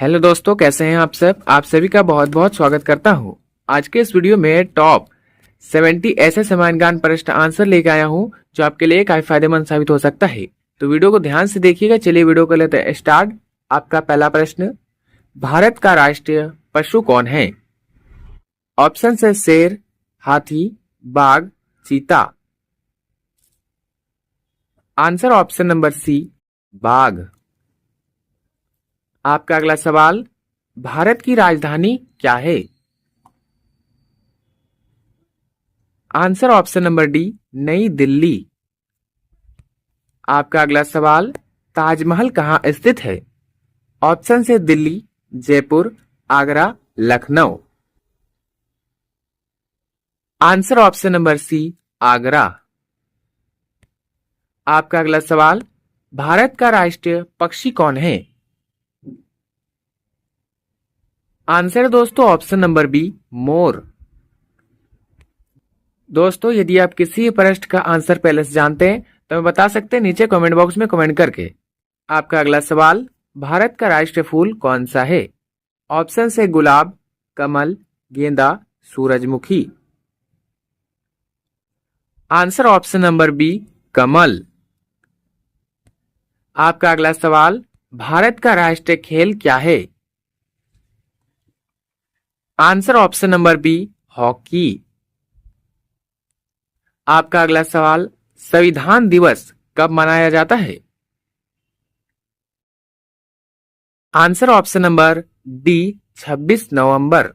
Hello दोस्तों, कैसे हैं आप सब। आप सभी का बहुत बहुत स्वागत करता हूं। आज के इस वीडियो में टॉप 70 ऐसे समान ज्ञान प्रश्न आंसर लेके आया हूं जो आपके लिए काफी फायदेमंद साबित हो सकता है। तो वीडियो को ध्यान से देखिएगा। चलिए वीडियो को लेते हैं स्टार्ट। आपका पहला प्रश्न, भारत का राष्ट्रीय पशु कौन है? ऑप्शन है शेर, हाथी, बाघ, चीता। आंसर ऑप्शन नंबर सी, बाघ। आपका अगला सवाल, भारत की राजधानी क्या है? आंसर ऑप्शन नंबर डी, नई दिल्ली। आपका अगला सवाल, ताजमहल कहाँ स्थित है? ऑप्शन से Delhi, Jaipur, Agra, Lucknow. Answer option number C, Agra. आपका अगला सवाल, भारत का राष्ट्रीय पक्षी कौन है? आंसर दोस्तों ऑप्शन नंबर बी, मोर। दोस्तों, यदि आप किसी प्रश्न का आंसर पहले से जानते हैं तो हमें बता सकते हैं नीचे कमेंट बॉक्स में कमेंट करके। आपका अगला सवाल, भारत का राष्ट्रीय फूल कौन सा है? ऑप्शन से गुलाब, कमल, गेंदा, सूरजमुखी। आंसर ऑप्शन नंबर बी, कमल। आपका अगला सवाल, भारत का राष्ट्रीय खेल क्या है? Answer option number B, hockey. आपका अगला सवाल, संविधान दिवस कब मनाया जाता है? आंसर ऑप्शन नंबर डी, 26 नवंबर।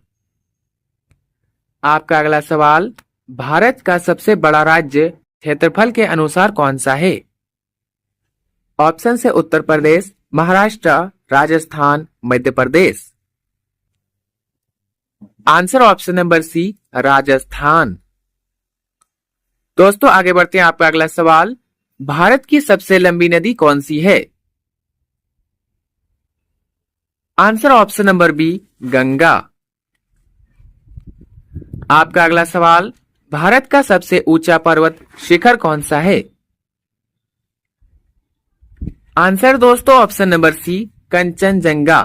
आपका अगला सवाल, भारत का सबसे बड़ा राज्य क्षेत्रफल के अनुसार कौन सा है? ऑप्शन से Uttar Pradesh, Maharashtra, Rajasthan, Madhya Pradesh. Answer option number C, Rajasthan. दोस्तों, आगे बढ़ते हैं। आपका अगला सवाल, भारत की सबसे लंबी नदी कौन सी है? Answer option number B, Ganga. आपका अगला सवाल, भारत का सबसे ऊंचा पर्वत शिखर कौन सा है? आंसर दोस्तों ऑप्शन नंबर सी, कंचनजंगा।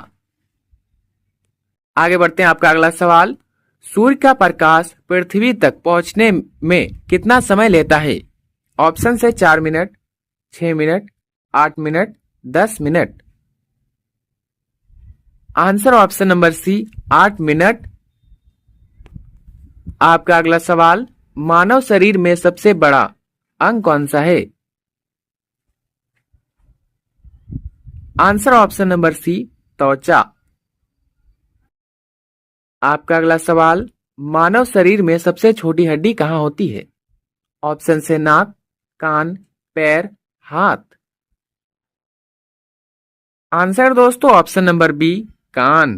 आगे बढ़ते हैं। आपका अगला सवाल, सूर्य का प्रकाश पृथ्वी तक पहुंचने में कितना समय लेता है? ऑप्शन है 4 minute, 6 minute, 8 minute, 10 minute. Answer option number C, 8 minute. आपका अगला सवाल, मानव शरीर में सबसे बड़ा अंग कौन सा है? आंसर ऑप्शन नंबर सी, त्वचा। आपका अगला सवाल, मानव शरीर में सबसे छोटी हड्डी कहाँ होती है? ऑप्शन से नाक, कान, पैर, हाथ। आंसर दोस्तों ऑप्शन नंबर बी, कान।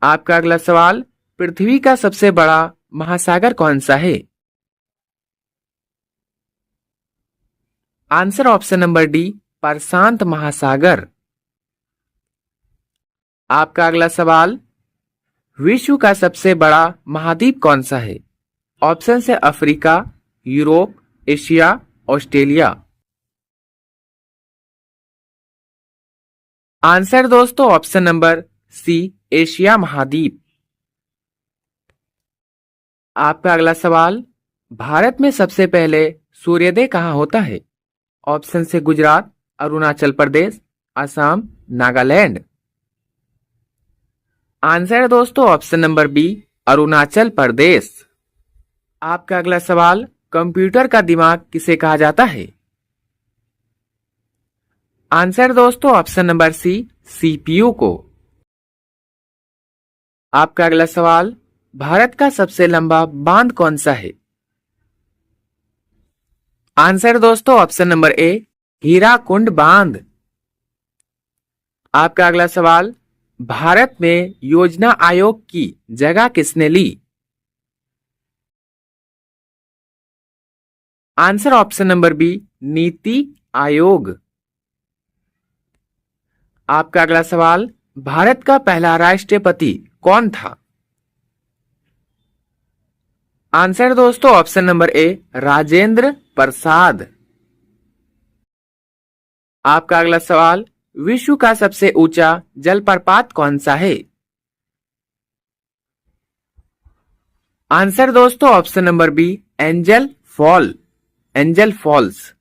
आपका अगला सवाल, पृथ्वी का सबसे बड़ा महासागर कौन सा है? आंसर ऑप्शन नंबर डी, प्रशांत महासागर। आपका अगला सवाल, विश्व का सबसे बड़ा महाद्वीप कौन सा है? ऑप्शन है Africa, Europe, Asia, Australia. Answer दोस्तों ऑप्शन नंबर सी, एशिया महाद्वीप। आपका अगला सवाल, भारत में सबसे पहले सूर्योदय कहाँ होता है? ऑप्शन से गुजरात, अरुणाचल प्रदेश, असम, नागालैंड। आंसर दोस्तों option number B, Arunachal Pradesh. आपका अगला सवाल, कंप्यूटर का दिमाग किसे कहा जाता है? आंसर दोस्तों ऑप्शन नंबर सी, सीपीयू को। आपका अगला सवाल, भारत का सबसे लंबा बांध कौन सा है? आंसर दोस्तों ऑप्शन नंबर ए, हीराकुंड बांध। आपका अगला सवाल, भारत में योजना आयोग की जगह किसने ली? Answer option number B, NITI Aayog. आपका अगला सवाल, भारत का पहला राष्ट्रपति कौन था? आंसर दोस्तों ऑप्शन नंबर ए, राजेंद्र प्रसाद। आपका अगला सवाल, विश्व का सबसे ऊंचा जलप्रपात कौन सा है? आंसर दोस्तों option number B, angel fall, angel falls.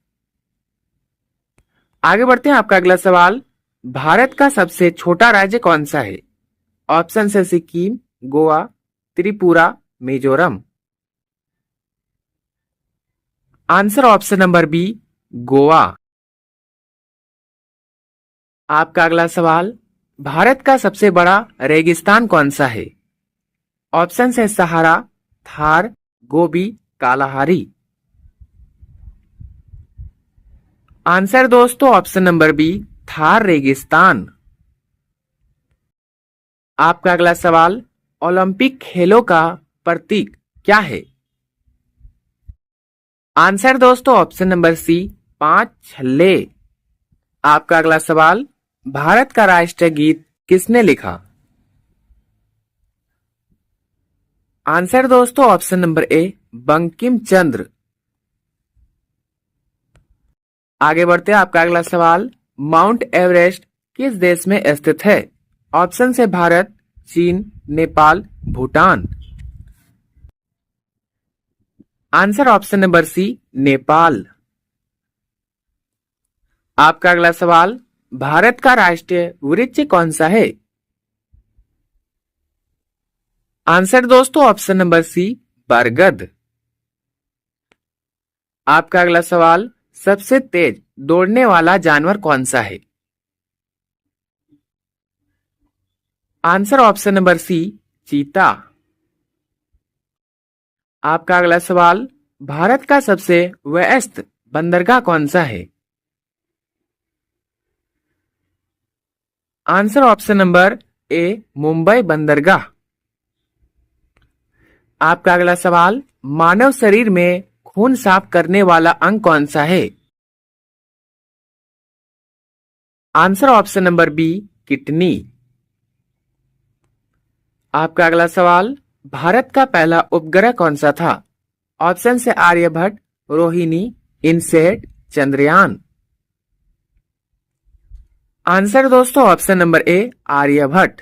आगे बढ़ते हैं, आपका अगला सवाल, भारत का सबसे छोटा राज्य कौन सा है? ऑप्शन है Sikkim, Goa, Tripura, Mizoram. Answer option number B, Goa. आपका अगला सवाल, भारत का सबसे बड़ा रेगिस्तान कौन सा है? ऑप्शन है सहारा, थार, गोबी, कालाहारी। आंसर दोस्तों ऑप्शन नंबर बी, थार रेगिस्तान। आपका अगला सवाल, ओलंपिक खेलों का प्रतीक क्या है? आंसर दोस्तों ऑप्शन नंबर सी, 5 छल्ले। आपका अगला सवाल, भारत का राष्ट्रीय गीत किसने लिखा? आंसर दोस्तों ऑप्शन नंबर ए, बंकिम चंद्र। आगे बढ़ते हैं, आपका अगला सवाल, माउंट एवरेस्ट किस देश में स्थित है? ऑप्शन है भारत, चीन, Nepal, Bhutan. Answer option number C, Nepal. आपका अगला सवाल, भारत का राष्ट्रीय वृक्ष कौन सा है? आंसर दोस्तों ऑप्शन नंबर सी, बरगद। आपका अगला सवाल, सबसे तेज दौड़ने वाला जानवर कौन सा है? आंसर ऑप्शन नंबर सी, चीता। आपका अगला सवाल, भारत का सबसे व्यस्त बंदरगाह कौन सा है? आंसर ऑप्शन नंबर ए, मुंबई बंदरगाह। आपका अगला सवाल, मानव शरीर में खून साफ करने वाला अंग कौन सा है? Answer option number B, kidney. आपका अगला सवाल, भारत का पहला उपग्रह कौन सा था? ऑप्शन से आर्यभट्ट, रोहिणी, इनसेट, चंद्रयान। आंसर दोस्तों ऑप्शन नंबर ए, आर्यभट्ट।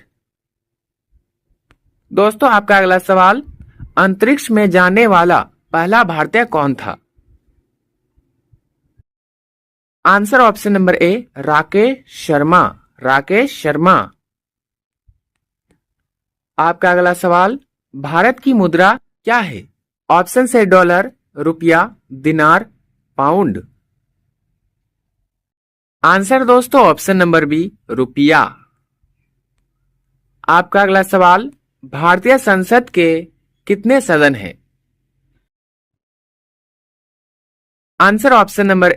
दोस्तों आपका अगला सवाल, अंतरिक्ष में जाने वाला पहला भारतीय कौन था? आंसर ऑप्शन नंबर ए, राकेश शर्मा, राकेश शर्मा। आपका अगला सवाल, भारत की मुद्रा क्या है? ऑप्शन है डॉलर, रुपया, दिनार, पाउंड। आंसर दोस्तों ऑप्शन नंबर बी, रुपया। आपका अगला सवाल, भारतीय संसद के कितने सदन हैं? Answer option number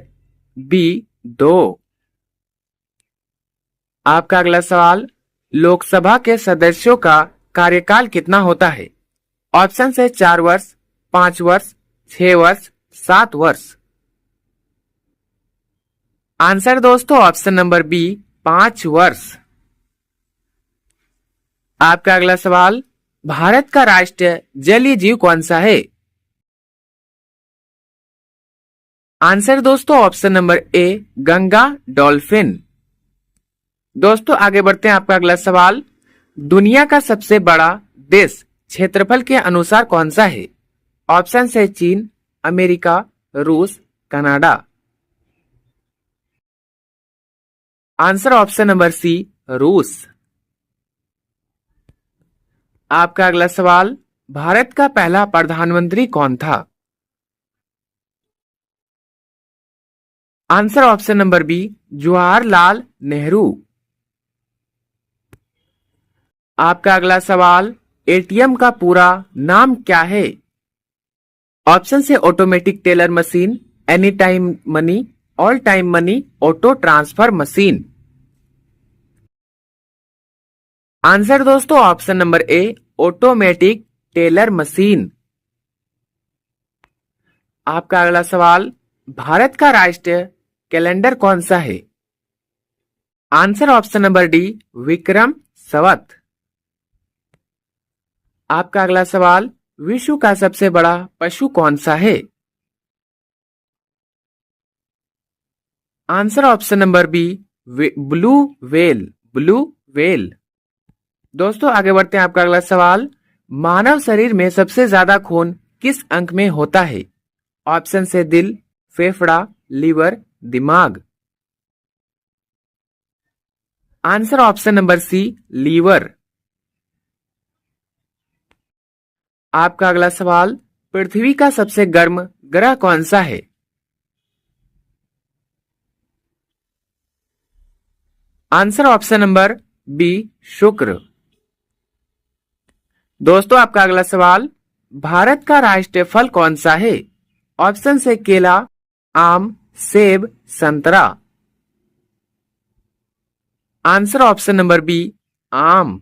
B, 2। आपका अगला सवाल, लोकसभा के सदस्यों का कार्यकाल कितना होता है? ऑप्शन है 4 वर्ष, 5 वर्ष, 6 वर्ष, 7 वर्ष। आंसर दोस्तों ऑप्शन नंबर बी, 5 वर्ष। आपका अगला सवाल, भारत का राष्ट्रीय जलीय जीव कौन सा है? आंसर दोस्तों ऑप्शन नंबर ए, गंगा डॉल्फिन। दोस्तों आगे बढ़ते हैं, आपका अगला सवाल, दुनिया का सबसे बड़ा देश क्षेत्रफल के अनुसार कौन सा है? ऑप्शन है चीन, अमेरिका, रूस, Canada. Answer option number C, रूस। आपका अगला सवाल, भारत का पहला प्रधानमंत्री कौन था? Answer option number B, Jawaharlal Nehru. आपका अगला सवाल, एटीएम का पूरा नाम क्या है? ऑप्शन से automatic teller machine, any time money, all time money, auto transfer machine. Answer दोस्तों option number A, automatic teller machine. आपका अगला सवाल, भारत का राष्ट्रीय कैलेंडर कौन सा है? Answer option number D, Vikram Samvat. आपका अगला सवाल, विश्व का सबसे बड़ा पशु कौन सा है? Answer option number B, blue whale, blue whale. दोस्तों आगे बढ़ते हैं, आपका अगला सवाल, मानव शरीर में सबसे ज्यादा खून किस अंग में होता है? ऑप्शन से दिल, फेफड़ा, लीवर, दिमाग। Answer option number C, liver. आपका अगला सवाल, पृथ्वी का सबसे गर्म ग्रह कौन सा है? आंसर ऑप्शन नंबर बी, शुक्र। दोस्तों आपका अगला सवाल, भारत का राष्ट्रीय फल कौन सा है? ऑप्शन से केला, आम, सेब, संतरा। आंसर ऑप्शन नंबर बी, आम।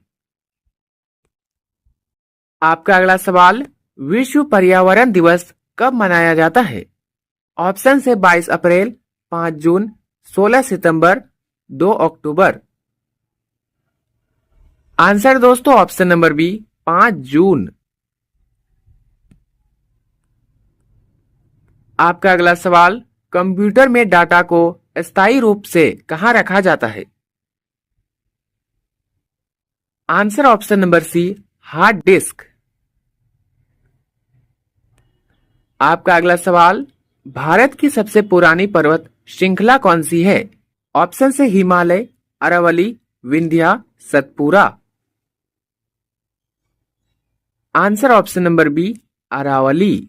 आपका अगला सवाल, विश्व पर्यावरण दिवस कब मनाया जाता है? ऑप्शन से 22 अप्रैल, 5 जून, 16 सितंबर, 2 अक्टूबर। आंसर दोस्तों ऑप्शन नंबर बी, 5 जून। आपका अगला सवाल, कंप्यूटर में डाटा को स्थायी रूप से कहां रखा जाता है? Answer option number C, hard disk. आपका अगला सवाल, भारत की सबसे पुरानी पर्वत श्रृंखला कौन सी है? ऑप्शन से Himalaya, Aravalli, Vindhya, Satpura. Answer option number B, Aravalli.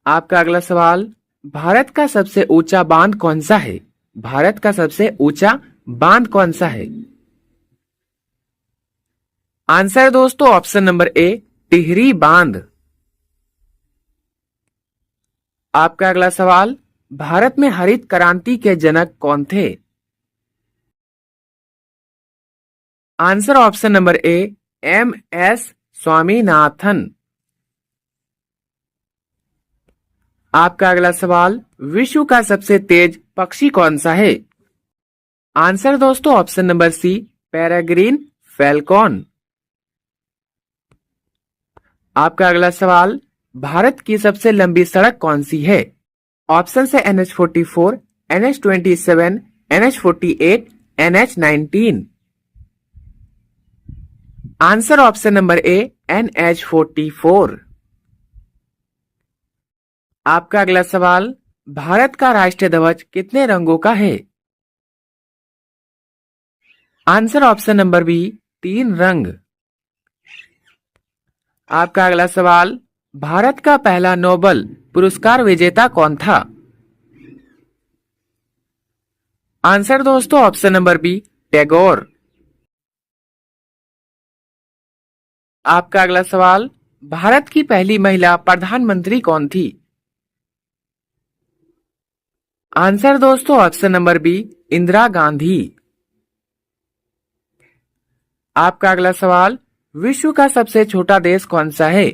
आपका अगला सवाल, भारत का सबसे ऊंचा बांध कौन सा है? भारत का सबसे ऊंचा बांध कौन सा है? आंसर दोस्तों ऑप्शन नंबर ए, टिहरी बांध। आपका अगला सवाल, भारत में हरित क्रांति के जनक कौन थे? Answer option number A, M S Swaminathan. आपका अगला सवाल, विश्व का सबसे तेज पक्षी कौन सा है? आंसर दोस्तों option number C, peregrine falcon. आपका अगला सवाल, भारत की सबसे लंबी सड़क कौन सी है? ऑप्शन से NH44, NH27, NH48, NH19। Answer option number ए, NH44। आपका अगला सवाल, भारत का राष्ट्रीय ध्वज कितने रंगों का है? आंसर ऑप्शन नंबर बी, 3 रंग। आपका अगला सवाल, भारत का पहला नोबेल पुरस्कार विजेता कौन था? आंसर दोस्तों ऑप्शन नंबर बी, टैगोर। आपका अगला सवाल, भारत की पहली महिला प्रधानमंत्री कौन थी? आंसर दोस्तों option number B, Indira Gandhi. आपका अगला सवाल, विश्व का सबसे छोटा देश कौन सा है?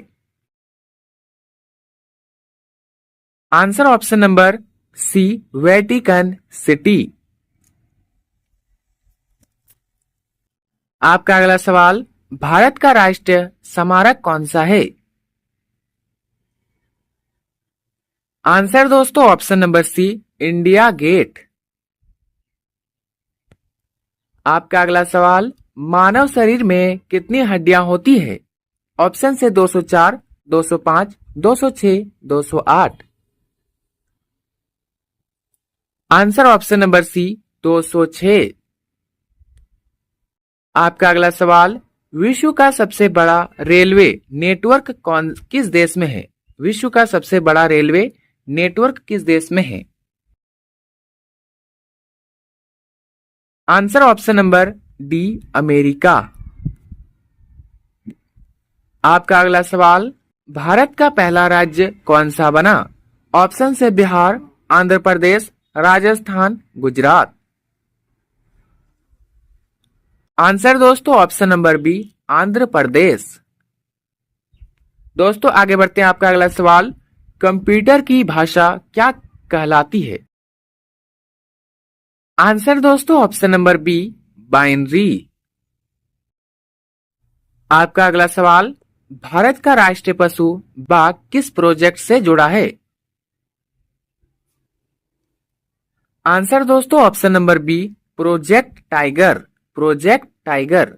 Answer option number C, Vatican City. आपका अगला सवाल, भारत का राष्ट्रीय स्मारक कौन सा है? आंसर दोस्तों option number C, India Gate. आपका अगला सवाल, मानव शरीर में कितनी हड्डियां होती है? ऑप्शन से 204, 205, 206, 208। Answer option number C, 206। आपका अगला सवाल, विश्व का सबसे बड़ा रेलवे नेटवर्क किस देश में है? विश्व का सबसे बड़ा रेलवे नेटवर्क किस देश में है? Answer option number D, America. आपका अगला सवाल, भारत का पहला राज्य कौन सा बना? ऑप्शन से बिहार, आंध्र प्रदेश, राजस्थान, गुजरात। आंसर दोस्तों option number B, Andhra Pradesh. दोस्तों आगे बढ़ते हैं, आपका अगला सवाल, कंप्यूटर की भाषा क्या कहलाती है? आंसर दोस्तों ऑप्शन नंबर बी, बाइनरी। आपका अगला सवाल, भारत का राष्ट्रीय पशु बाघ किस प्रोजेक्ट से जुड़ा है? आंसर दोस्तों option number B, Project Tiger. Project Tiger.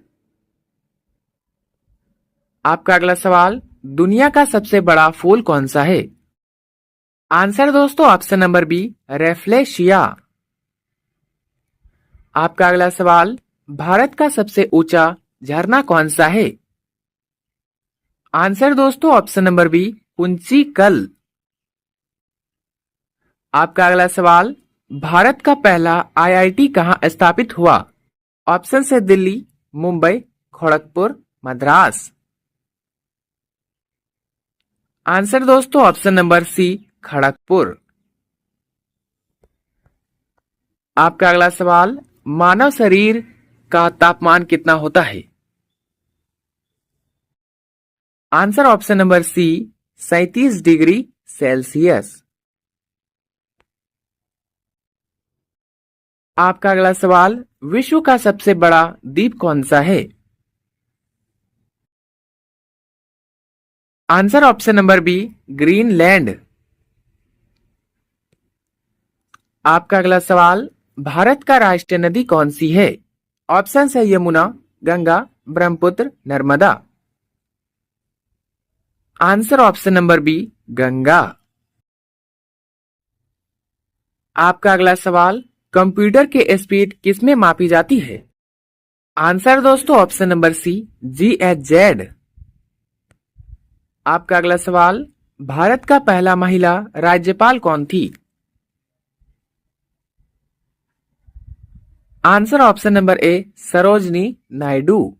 आपका अगला सवाल, दुनिया का सबसे बड़ा फूल कौन सा है? आंसर दोस्तों ऑप्शन नंबर बी, रेफ्लेशिया। आपका अगला सवाल, भारत का सबसे ऊंचा झरना कौन सा है? आंसर दोस्तों ऑप्शन नंबर बी, कुंचिकल। आपका अगला सवाल, भारत का पहला आईआईटी कहां स्थापित हुआ? ऑप्शन है दिल्ली, मुंबई, खड़गपुर, मद्रास। आंसर दोस्तों ऑप्शन नंबर सी, खड़गपुर। आपका अगला सवाल, मानव शरीर का तापमान कितना होता है? Answer option number C, 37 degree Celsius. आपका अगला सवाल, विश्व का सबसे बड़ा द्वीप कौन सा है? Answer option number B, Greenland. आपका अगला सवाल, भारत का राष्ट्रीय नदी कौन सी है? ऑप्शन है Yamuna, Ganga, Brahmaputra, Narmada. Answer option number B, Ganga. आपका अगला सवाल, कंप्यूटर की स्पीड किसमें मापी जाती है? आंसर दोस्तों ऑप्शन नंबर सी, GHz। आपका अगला सवाल, भारत का पहला महिला राज्यपाल कौन थी? आंसर ऑप्शन नंबर ए, सरोजनी नायडू।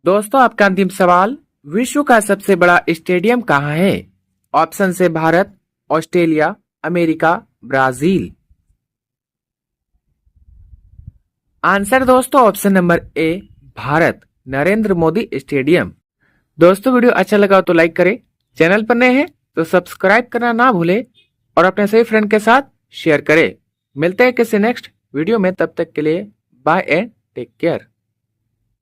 दोस्तों आपका अंतिम सवाल, विश्व का सबसे बड़ा स्टेडियम कहाँ है? ऑप्शन से Bharat, Australia, America, Brazil. Answer दोस्तों option number A, Bharat, Narendra Modi stadium. दोस्तों वीडियो अच्छा लगा तो लाइक करें, चैनल पर नए हैं तो सब्सक्राइब करना ना भूलें और अपने सभी फ्रेंड के साथ शेयर करें। मिलते हैं किसी नेक्स्ट वीडियो में, तब तक के लिए बाय एंड टेक केयर।